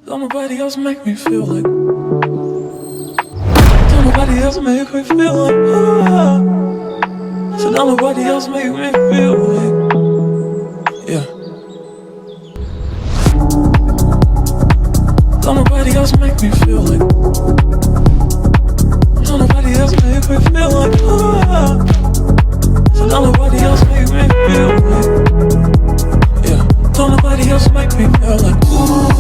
Don't nobody else make me feel like. Don't nobody else make me feel like. So don't nobody else make me feel like. Yeah. Don't nobody else make me feel like. Don't nobody else make me feel like. So don't nobody else make me feel like. Yeah. Don't nobody else make me feel like. Ooh.